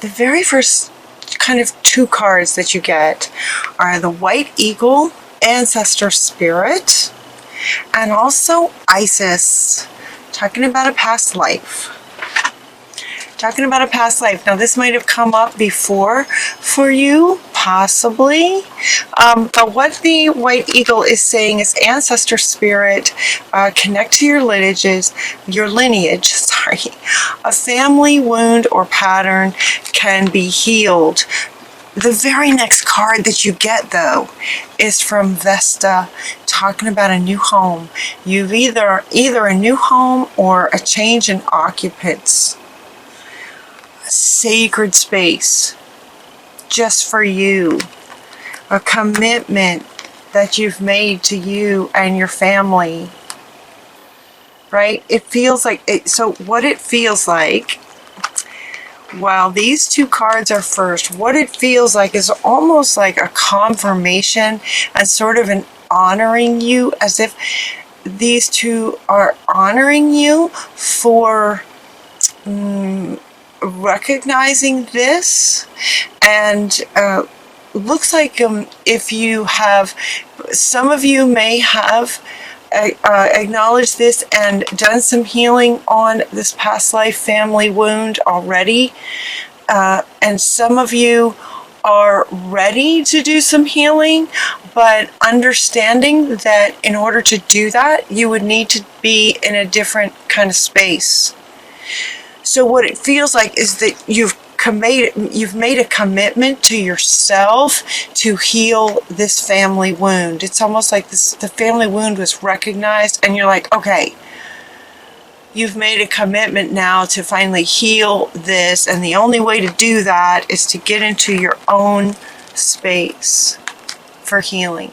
the very first kind of two cards that you get are the White Eagle, Ancestor Spirit, and also Isis, talking about a past life. Talking about a past life. Now, this might have come up before for you, possibly. But what the White Eagle is saying is Ancestor Spirit, connect to your lineage, A family wound or pattern can be healed. The very next card that you get, though, is from Vesta, talking about a new home. You've either a new home or a change in occupants. Sacred space just for you, a commitment that you've made to you and your family, right? It feels like it. So what it feels like, while these two cards are first, what it feels like is almost like a confirmation and sort of an honoring you, as if these two are honoring you for recognizing this. And looks like if you have, some of you may have acknowledged this and done some healing on this past life family wound already, and some of you are ready to do some healing, but understanding that in order to do that, you would need to be in a different kind of space. So what it feels like is that you've made a commitment to yourself to heal this family wound. It's almost like the family wound was recognized, and you're like, okay, you've made a commitment now to finally heal this, and the only way to do that is to get into your own space for healing.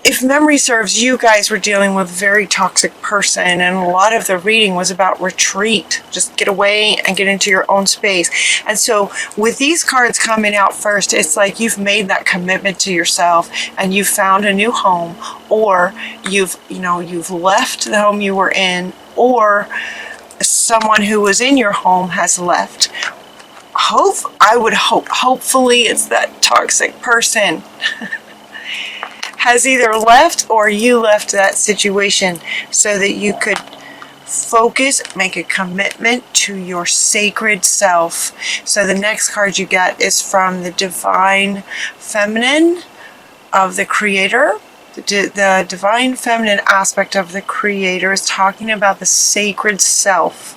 If memory serves, you guys were dealing with a very toxic person, and a lot of the reading was about retreat. Just get away and get into your own space. And so with these cards coming out first, it's like you've made that commitment to yourself and you've found a new home, or you've left the home you were in, or someone who was in your home has left. Hopefully it's that toxic person has either left or you left that situation so that you could focus, make a commitment to your sacred self. So the next card you get is from the Divine Feminine of the Creator. The Divine Feminine aspect of the Creator is talking about the sacred self.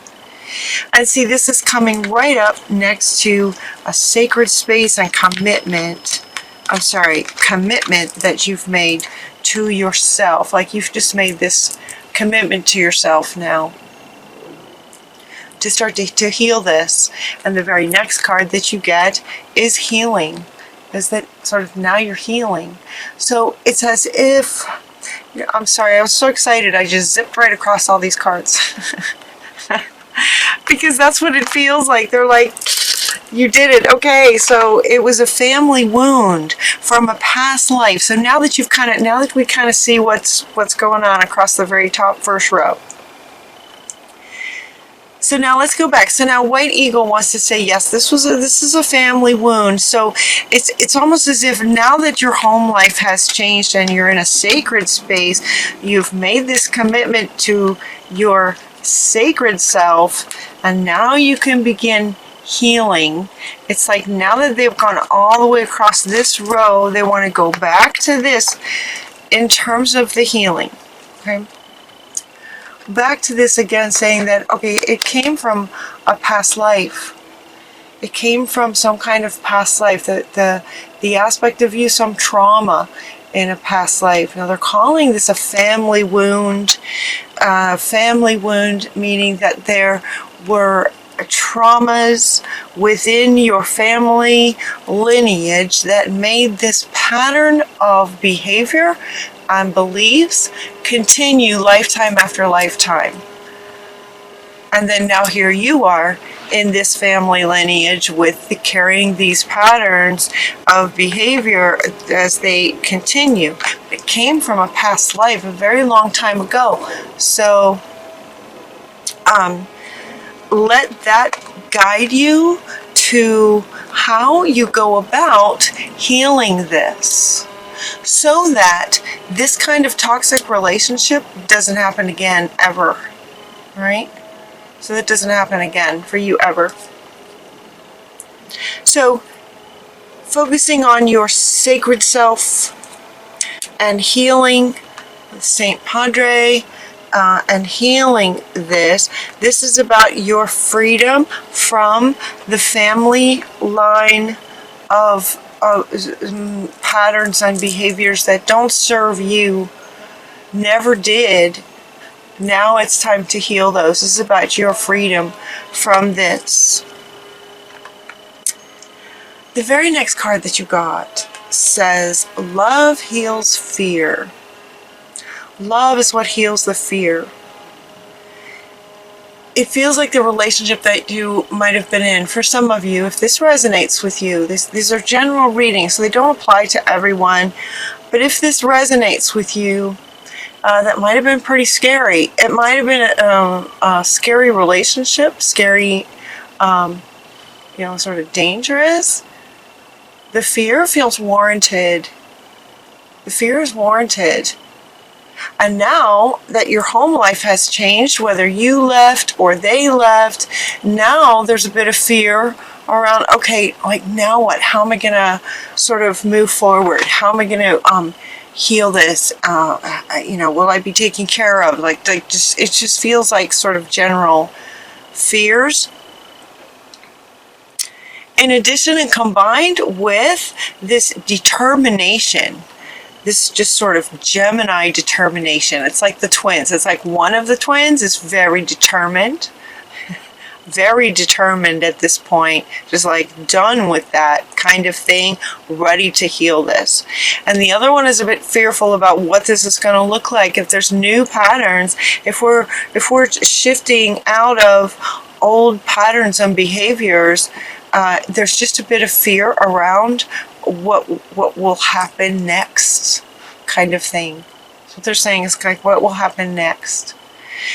And see, this is coming right up next to a sacred space and commitment that you've made to yourself. Like you've just made this commitment to yourself now to start to heal this. And the very next card that you get is healing. Is that sort of now you're healing. So it's as if, I'm sorry, I was so excited I just zipped right across all these cards. Because that's what it feels like. They're like, you did it. Okay, so it was a family wound from a past life. So now that we kind of see what's going on across the very top first row. So now let's go back. So now White Eagle wants to say, yes, this is a family wound. So it's almost as if now that your home life has changed and you're in a sacred space, you've made this commitment to your sacred self, and now you can begin healing. It's like now that they've gone all the way across this row, they want to go back to this in terms of the healing. Okay, back to this again, saying that, okay, it came from a past life. It came from some kind of past life, the aspect of you, some trauma in a past life. Now they're calling this a family wound. Family wound meaning that there were traumas within your family lineage that made this pattern of behavior and beliefs continue lifetime after lifetime. And then now here you are in this family lineage with carrying these patterns of behavior as they continue. It came from a past life a very long time ago. So let that guide you to how you go about healing this, so that this kind of toxic relationship doesn't happen again ever, right? So that doesn't happen again for you ever. So focusing on your sacred self and healing Saint Padre, and healing this. This is about your freedom from the family line of patterns and behaviors that don't serve you, never did. Now it's time to heal those. This is about your freedom from this. The very next card that you got says, love heals fear. Love is what heals the fear. It feels like the relationship that you might have been in, for some of you, if this resonates with you, these are general readings, so they don't apply to everyone, but if this resonates with you, that might have been pretty scary. It might have been a scary relationship, scary, sort of dangerous. The fear feels warranted. The fear is warranted. And now that your home life has changed, whether you left or they left, now there's a bit of fear around, okay, like now what? How am I going to sort of move forward? How am I going to heal this? Will I be taken care of? It just feels like sort of general fears. In addition, and combined with this determination, this just sort of Gemini determination. It's like the twins. It's like one of the twins is very determined at this point, just like done with that kind of thing, ready to heal this. And the other one is a bit fearful about what this is going to look like, if there's new patterns, if we're shifting out of old patterns and behaviors. There's just a bit of fear around what will happen next, kind of thing. So what they're saying is like, what will happen next?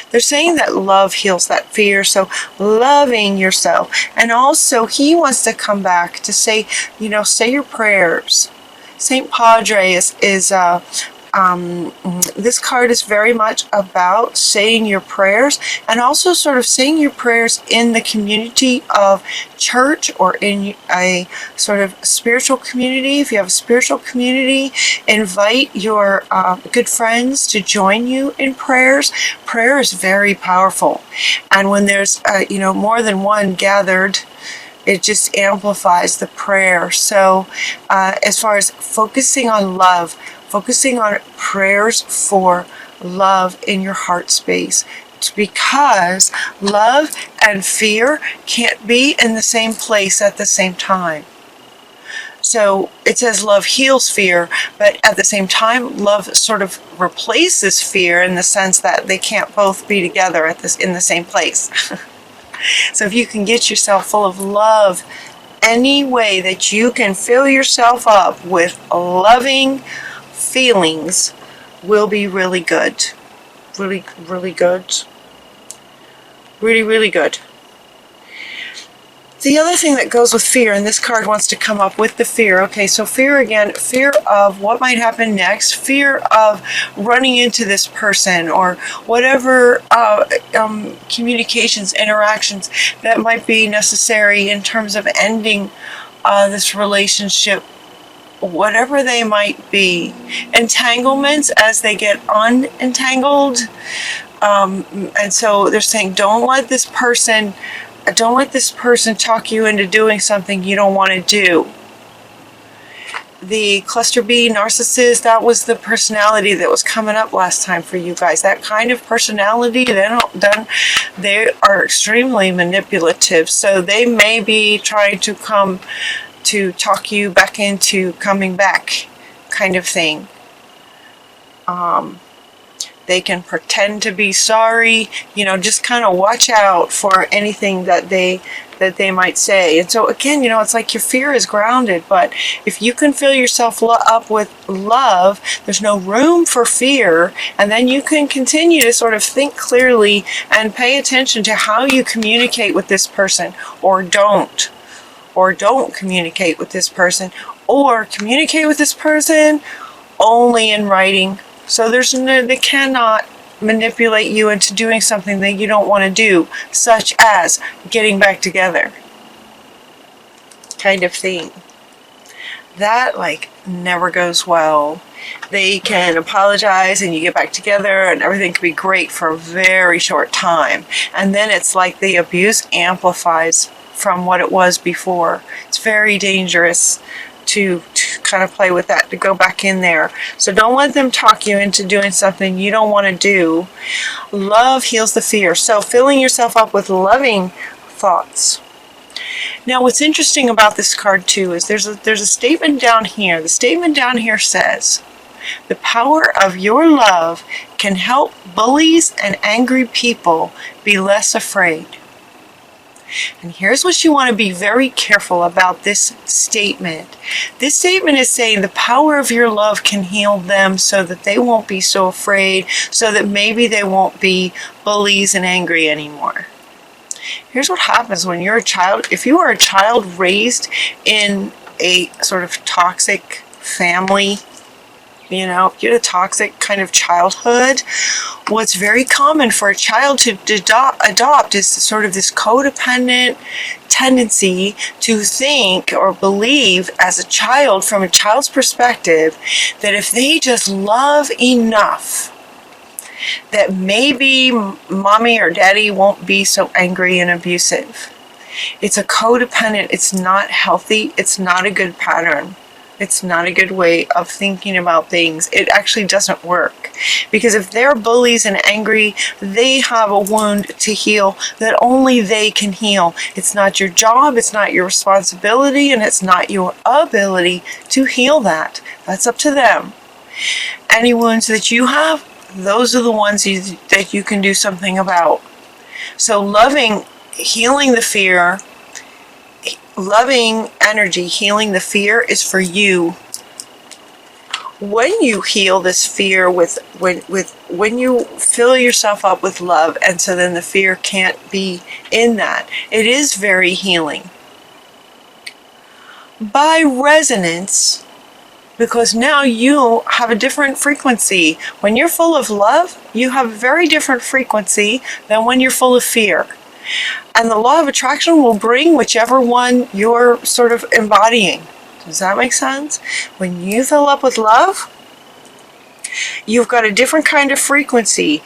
They're saying that love heals that fear, so loving yourself. And also, he wants to come back to say, say your prayers. Saint Padre is this card is very much about saying your prayers, and also sort of saying your prayers in the community of church, or in a sort of spiritual community. If you have a spiritual community, invite your good friends to join you in prayers. Prayer is very powerful, and when there's more than one gathered, it just amplifies the prayer. So as far as focusing on love, focusing on prayers for love in your heart space, because love and fear can't be in the same place at the same time. So it says love heals fear, but at the same time, love sort of replaces fear in the sense that they can't both be together in the same place. So if you can get yourself full of love, any way that you can fill yourself up with loving feelings will be really good. Really, really good. Really, really good. The other thing that goes with fear, and this card wants to come up with the fear. Okay, so fear again, fear of what might happen next, fear of running into this person, or whatever communications, interactions that might be necessary in terms of ending this relationship, whatever they might be. Entanglements as they get unentangled. And so they're saying, don't let this person talk you into doing something you don't want to do. The cluster B narcissist, that was the personality that was coming up last time for you guys. That kind of personality, they are extremely manipulative. So they may be trying to come to talk you back into coming back, kind of thing. They can pretend to be sorry, just kind of watch out for anything that they that they might say. And so again, it's like your fear is grounded, but if you can fill yourself up with love, there's no room for fear, and then you can continue to sort of think clearly and pay attention to how you communicate with this person, or don't communicate with this person, or communicate with this person only in writing. So they cannot manipulate you into doing something that you don't want to do, such as getting back together, kind of thing. That never goes well. They can apologize and you get back together and everything can be great for a very short time, and then it's like the abuse amplifies from what it was before. It's very dangerous to kind of play with that, to go back in there. So don't let them talk you into doing something you don't want to do. Love heals the fear. So filling yourself up with loving thoughts. Now what's interesting about this card too is there's a statement down here. The statement down here says, the power of your love can help bullies and angry people be less afraid. And here's what you want to be very careful about this statement. This statement is saying the power of your love can heal them so that they won't be so afraid, so that maybe they won't be bullies and angry anymore. Here's what happens when you're a child. If you are a child raised in a sort of toxic family, you had a toxic kind of childhood, what's very common for a child to adopt is sort of this codependent tendency to think or believe as a child, from a child's perspective, that if they just love enough, that maybe mommy or daddy won't be so angry and abusive. It's a codependent, it's not healthy, it's not a good pattern. It's not a good way of thinking about things. It actually doesn't work. Because if they're bullies and angry, they have a wound to heal that only they can heal. It's not your job, it's not your responsibility, and it's not your ability to heal that. That's up to them. Any wounds that you have, those are the ones that you can do something about. So healing the fear, loving energy, healing the fear is for you. When you heal this fear when you fill yourself up with love, and so then the fear can't be in that, it is very healing. By resonance, because now you have a different frequency. When you're full of love, you have a very different frequency than when you're full of fear. And the law of attraction will bring whichever one you're sort of embodying. Does that make sense? When you fill up with love, you've got a different kind of frequency.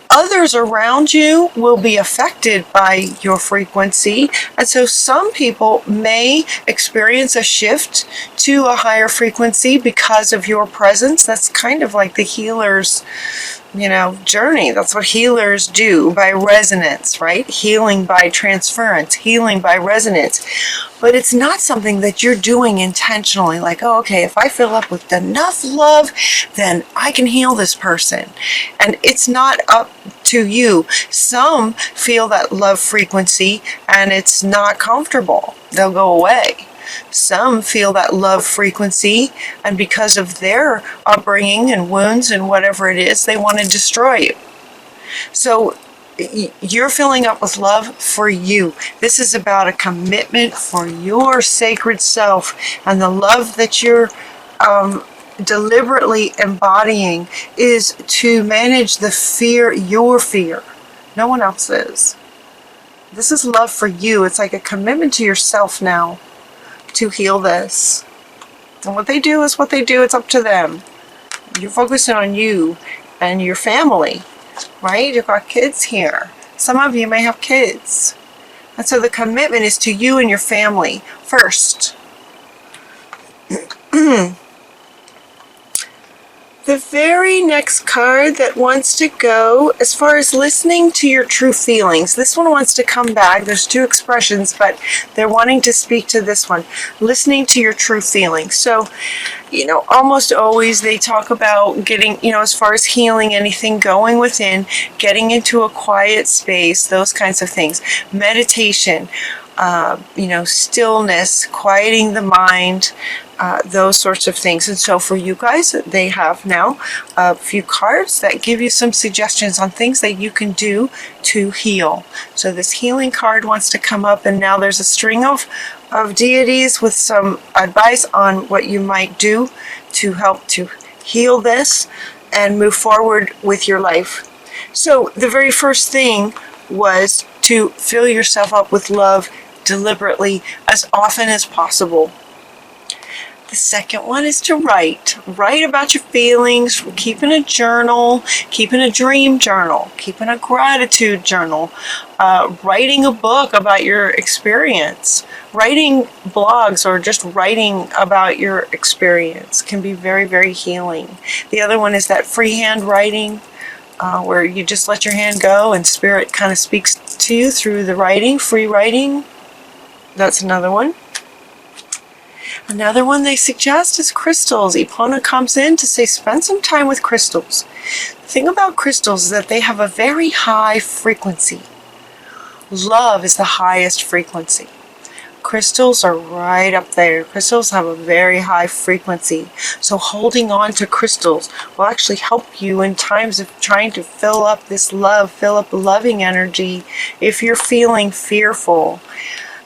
Others around you will be affected by your frequency. And so some people may experience a shift to a higher frequency because of your presence. That's kind of like the healer's journey. That's what healers do, by resonance, right? Healing by transference, healing by resonance. But it's not something that you're doing intentionally, like, oh, okay, if I fill up with enough love, then I can heal this person. And it's not up to you. Some feel that love frequency and it's not comfortable. They'll go away. Some feel that love frequency, and because of their upbringing and wounds and whatever it is, they want to destroy you. So you're filling up with love for you. This is about a commitment for your sacred self, and the love that you're deliberately embodying is to manage the fear, your fear. No one else's. This is love for you. It's like a commitment to yourself now to heal this. And what they do is what they do. It's up to them. You're focusing on you and your family, right? You've got kids here. Some of you may have kids. And so the commitment is to you and your family first. The very next card that wants to go, as far as listening to your true feelings, this one wants to come back. There's two expressions, but they're wanting to speak to this one. Listening to your true feelings. So, almost always they talk about getting, as far as healing anything, going within, getting into a quiet space, those kinds of things. Meditation. stillness, quieting the mind, those sorts of things. And so for you guys, they have now a few cards that give you some suggestions on things that you can do to heal. So this healing card wants to come up, and now there's a string of deities with some advice on what you might do to help to heal this and move forward with your life. So the very first thing was to fill yourself up with love deliberately as often as possible. The second one is to write. Write about your feelings, keeping a journal, keeping a dream journal, keeping a gratitude journal, writing a book about your experience. Writing blogs or just writing about your experience can be very, very healing. The other one is that freehand writing, where you just let your hand go and spirit kind of speaks to you through the writing, free writing. That's another one. Another one they suggest is crystals. Ipona comes in to say spend some time with crystals. The thing about crystals is that they have a very high frequency. Love is the highest frequency. Crystals are right up there. Crystals have a very high frequency. So holding on to crystals will actually help you in times of trying to fill up this love, fill up loving energy if you're feeling fearful.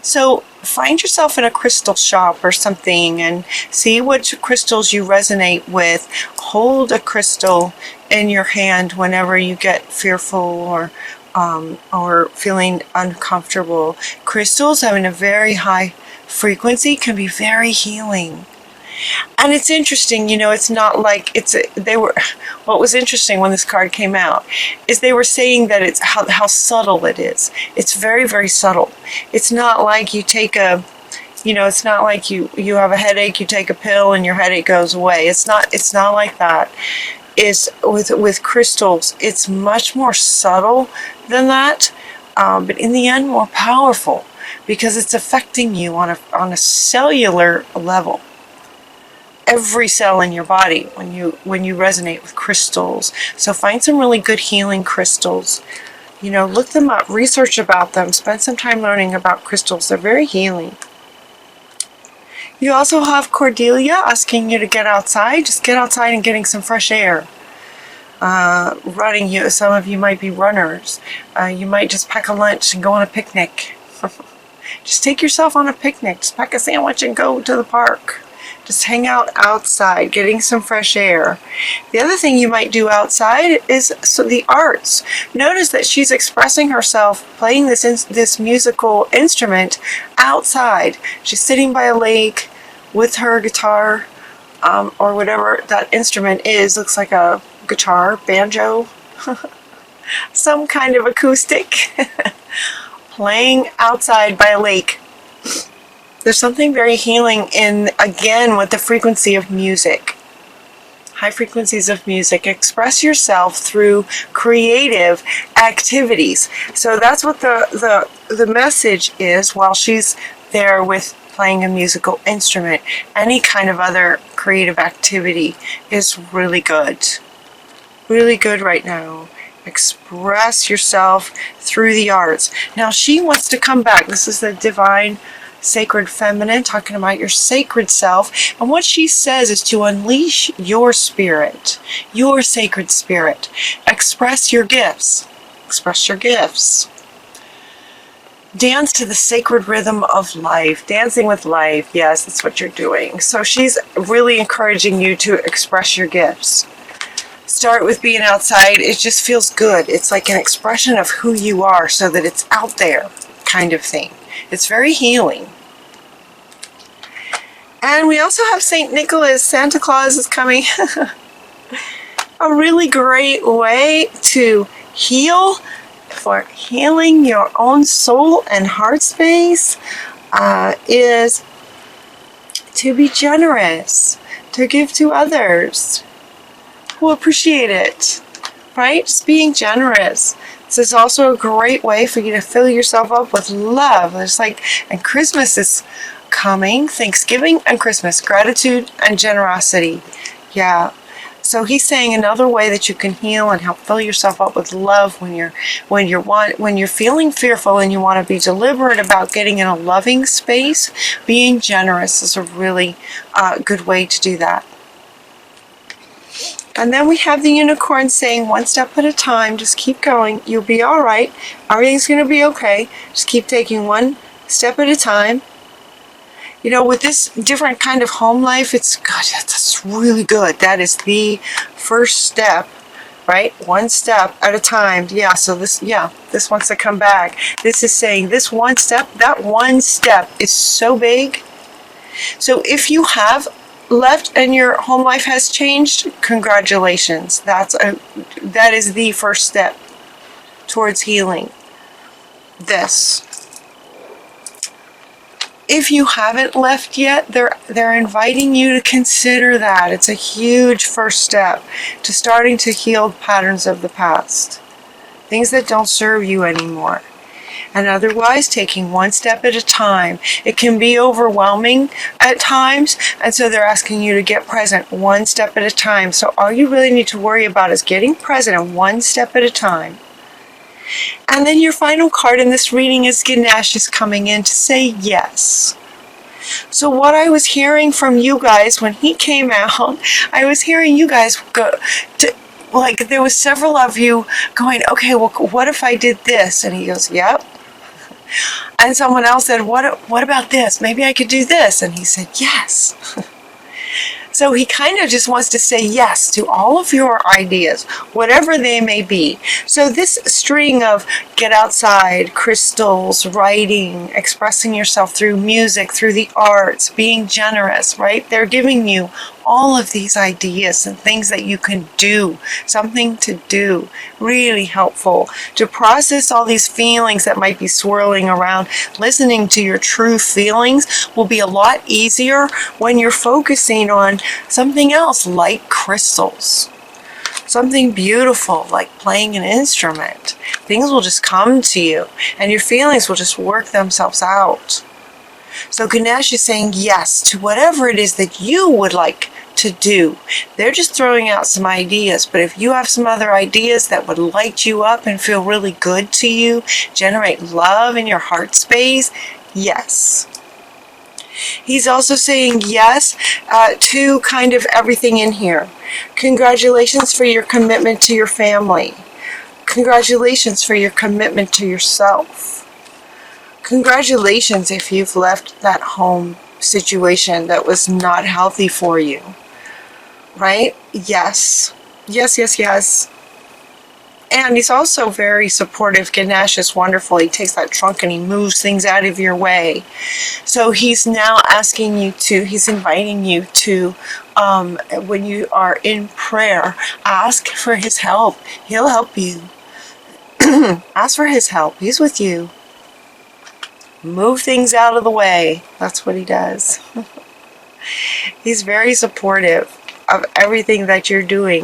So find yourself in a crystal shop or something and see which crystals you resonate with. Hold a crystal in your hand whenever you get fearful or feeling uncomfortable. Crystals having a very high frequency can be very healing. And it's interesting, it's not like what was interesting when this card came out is they were saying that it's how subtle it is. It's very, very subtle. It's not like you take it's not like you have a headache, you take a pill and your headache goes away. It's not like that. Is with crystals, it's much more subtle than that, but in the end more powerful because it's affecting you on a cellular level. Every cell in your body when you resonate with crystals. So find some really good healing crystals. Look them up, research about them, spend some time learning about crystals. They're very healing. You also have Cordelia asking you to get outside. Just get outside and getting some fresh air. Running, some of you might be runners. You might just pack a lunch and go on a picnic. Just take yourself on a picnic. Just pack a sandwich and go to the park. Just hang out outside, getting some fresh air. The other thing you might do outside is the arts. Notice that she's expressing herself playing this musical instrument outside. She's sitting by a lake with her guitar or whatever that instrument is. Looks like a guitar, banjo, some kind of acoustic. Playing outside by a lake. There's something very healing again, with the frequency of music. High frequencies of music. Express yourself through creative activities. So that's what the message is while she's there with playing a musical instrument. Any kind of other creative activity is really good. Really good right now. Express yourself through the arts. Now she wants to come back. This is the divine sacred feminine, talking about your sacred self. And what she says is to unleash your spirit, your sacred spirit. Express your gifts. Express your gifts. Dance to the sacred rhythm of life. Dancing with life. Yes, that's what you're doing. So she's really encouraging you to express your gifts. Start with being outside. It just feels good. It's like an expression of who you are so that it's out there kind of thing. It's very healing. And we also have St. Nicholas. Santa Claus is coming. A really great way to heal, for healing your own soul and heart space, is to be generous, to give to others who appreciate it, right? Just being generous. This is also a great way for you to fill yourself up with love. And Christmas is coming. Thanksgiving and Christmas. Gratitude and generosity. Yeah. So he's saying another way that you can heal and help fill yourself up with love when you're feeling fearful and you want to be deliberate about getting in a loving space. Being generous is a really good way to do that. And then we have the unicorn saying, one step at a time, just keep going. You'll be all right. Everything's going to be okay. Just keep taking one step at a time. You know, with this different kind of home life, it's God, that's really good. That is the first step, right? One step at a time. Yeah, so this wants to come back. This is saying this one step, that one step is so big. So if you have left and your home life has changed, congratulations. That is the first step towards healing this. If you haven't left yet, they're inviting you to consider that. It's a huge first step to starting to heal patterns of the past, things that don't serve you anymore. And otherwise, taking one step at a time. It can be overwhelming at times, and so they're asking you to get present one step at a time. So all you really need to worry about is getting present and one step at a time. And then your final card in this reading is Ganesh is coming in to say yes. So what I was hearing from you guys when he came out, I was hearing you guys go to, like, there was several of you going, okay, well, what if I did this? And he goes, yep. And someone else said, what about this? Maybe I could do this. And he said, yes. So he kind of just wants to say yes to all of your ideas, whatever they may be. So this string of get outside, crystals, writing, expressing yourself through music, through the arts, being generous, right? They're giving you all of these ideas and things that you can do, something to do, really helpful to process all these feelings that might be swirling around. Listening to your true feelings will be a lot easier when you're focusing on something else like crystals, something beautiful like playing an instrument. Things will just come to you and your feelings will just work themselves out. So Ganesh is saying yes to whatever it is that you would like to do. They're just throwing out some ideas, but if you have some other ideas that would light you up and feel really good to you, generate love in your heart space, yes. He's also saying yes to kind of everything in here. Congratulations for your commitment to your family. Congratulations for your commitment to yourself. Congratulations if you've left that home situation that was not healthy for you. Right? Yes. Yes, yes, yes. And he's also very supportive. Ganesh is wonderful. He takes that trunk and he moves things out of your way. So he's now asking you to, he's inviting you to, when you are in prayer, ask for his help. He'll help you. Ask for his help. He's with you. Move things out of the way. That's what he does. He's very supportive of everything that you're doing.